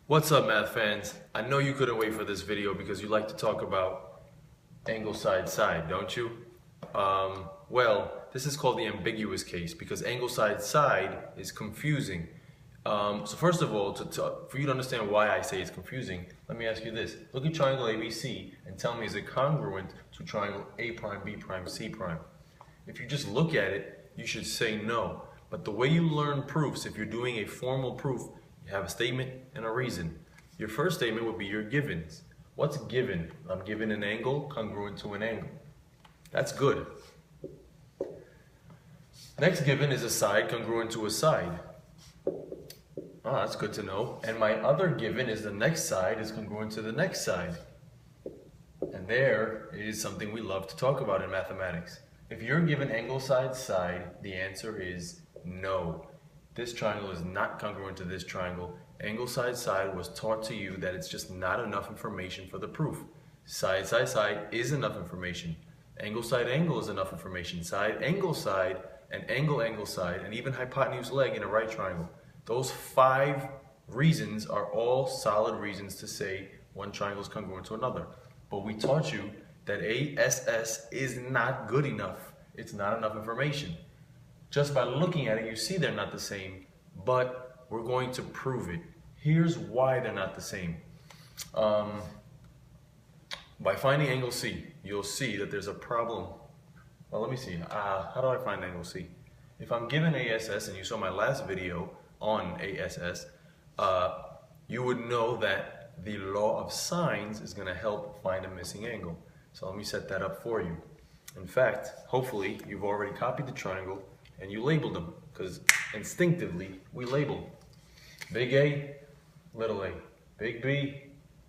What's up, math fans? I know you couldn't wait for this video because you like to talk about angle side side, don't you? Well, this is called the ambiguous case because angle side side is confusing. So first of all, for you to understand why I say it's confusing, let me ask you this. Look at triangle ABC and tell me, is it congruent to triangle A prime, B prime, C prime? If you just look at it, you should say no. But the way you learn proofs, if you're doing a formal proof, you have a statement and a reason. Your first statement would be your givens. What's given? I'm given an angle congruent to an angle. That's good. Next given is a side congruent to a side. Oh, that's good to know. And my other given is the next side is congruent to the next side. And there is something we love to talk about in mathematics. If you're given angle side side, the answer is no. This triangle is not congruent to this triangle. Angle side side was taught to you that it's just not enough information for the proof. Side side side is enough information. Angle side angle is enough information. Side, and angle side, and even hypotenuse leg in a right triangle. Those 5 reasons are all solid reasons to say one triangle is congruent to another. But we taught you that A.S.S. is not good enough. It's not enough information. Just by looking at it, you see they're not the same, but we're going to prove it. Here's why they're not the same. By finding angle C, you'll see that there's a problem. Well, let me see. How do I find angle C? If I'm given A.S.S., and you saw my last video on A.S.S., you would know that the law of sines is going to help find a missing angle. So let me set that up for you. In fact, hopefully, you've already copied the triangle and you labeled them, because instinctively we label. Big A, little a. Big B,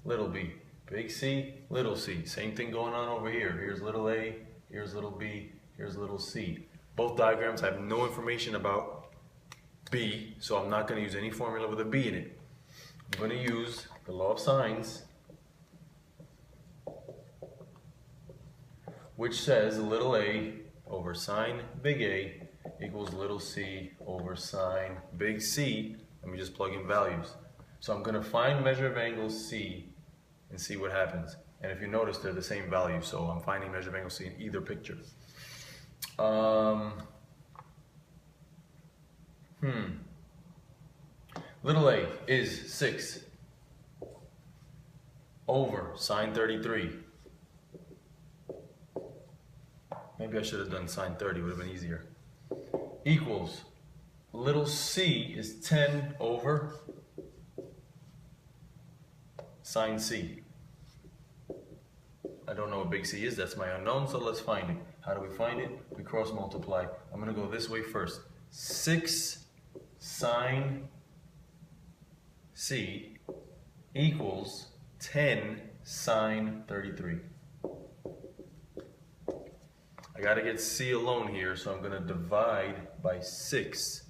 little b. Big C, little c. Same thing going on over here. Here's little a, here's little b, here's little c. Both diagrams have no information about b, so I'm not going to use any formula with a b in it. I'm going to use the law of sines, which says little a over sine big A equals little c over sine big C. Let me just plug in values. So I'm going to find measure of angle C and see what happens. And if you notice, they're the same value, so I'm finding measure of angle C in either picture. Little a is 6 over sine 33. Maybe I should have done sine 30, would have been easier. Equals, little c is 10 over sine c. I don't know what big C is, that's my unknown, so let's find it. How do we find it? We cross multiply. I'm going to go this way first. 6 sine c equals 10 sine 33. I got to get C alone here, so I'm going to divide by 6.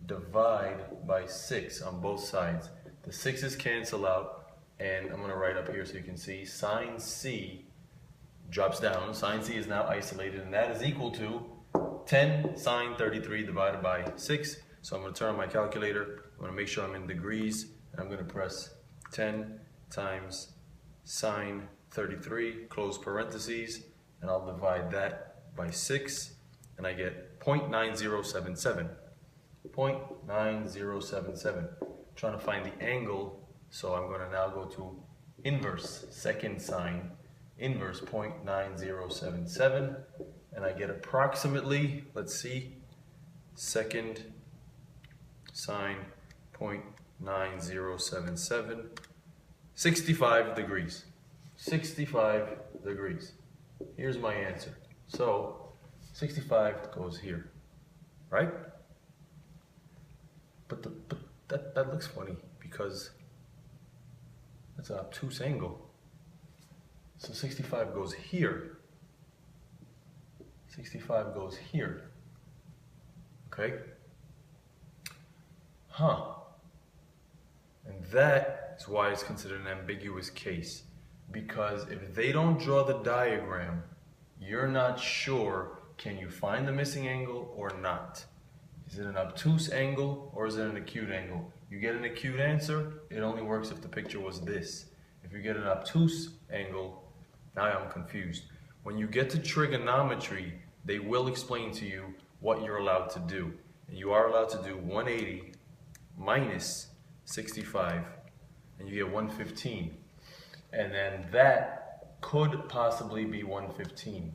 Divide by 6 on both sides. The 6's cancel out, and I'm going to write up here so you can see sine C drops down. Sine C is now isolated, and that is equal to 10 sine 33 divided by 6. So I'm going to turn on my calculator. I'm going to make sure I'm in degrees, and I'm going to press 10 times sine 33, close parentheses, and I'll divide that by 6, and I get 0.9077. 0.9077. Trying to find the angle, so I'm going to now go to inverse second sine, inverse 0.9077, and I get approximately, let's see, second sine 0.9077, 65 degrees. 65 degrees. Here's my answer. So 65 goes here, right? But that looks funny because that's an obtuse angle. So 65 goes here. 65 goes here. Okay? Huh. And that is why it's considered an ambiguous case. Because if they don't draw the diagram, you're not sure, can you find the missing angle or not? Is it an obtuse angle or is it an acute angle? You get an acute answer, it only works if the picture was this. If you get an obtuse angle, now I'm confused. When you get to trigonometry, they will explain to you what you're allowed to do. And you are allowed to do 180 minus 65, and you get 115. And then that could possibly be 115.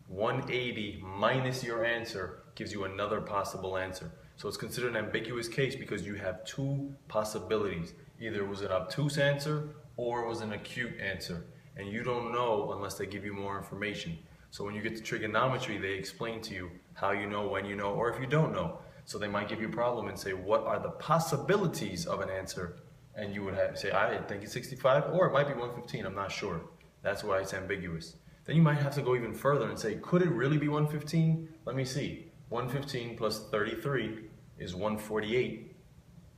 180 minus your answer gives you another possible answer. So it's considered an ambiguous case because you have two possibilities. Either it was an obtuse answer or it was an acute answer. And you don't know unless they give you more information. So when you get to trigonometry, they explain to you how you know, when you know, or if you don't know. So they might give you a problem and say, what are the possibilities of an answer? And you would have to say, I think it's 65, or it might be 115, I'm not sure. That's why it's ambiguous. Then you might have to go even further and say, could it really be 115? Let me see. 115 plus 33 is 148.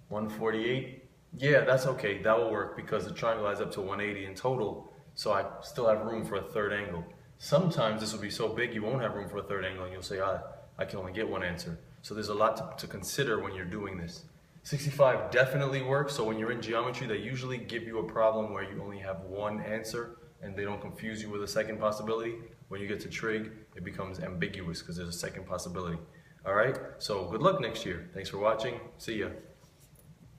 148? Yeah, that's okay. That will work because the triangle adds up to 180 in total, so I still have room for a third angle. Sometimes this will be so big you won't have room for a third angle and you'll say, I can only get one answer. So there's a lot to consider when you're doing this. 65 definitely works, so when you're in geometry, they usually give you a problem where you only have one answer and they don't confuse you with a second possibility. When you get to trig, it becomes ambiguous because there's a second possibility. All right, so good luck next year. Thanks for watching. See ya.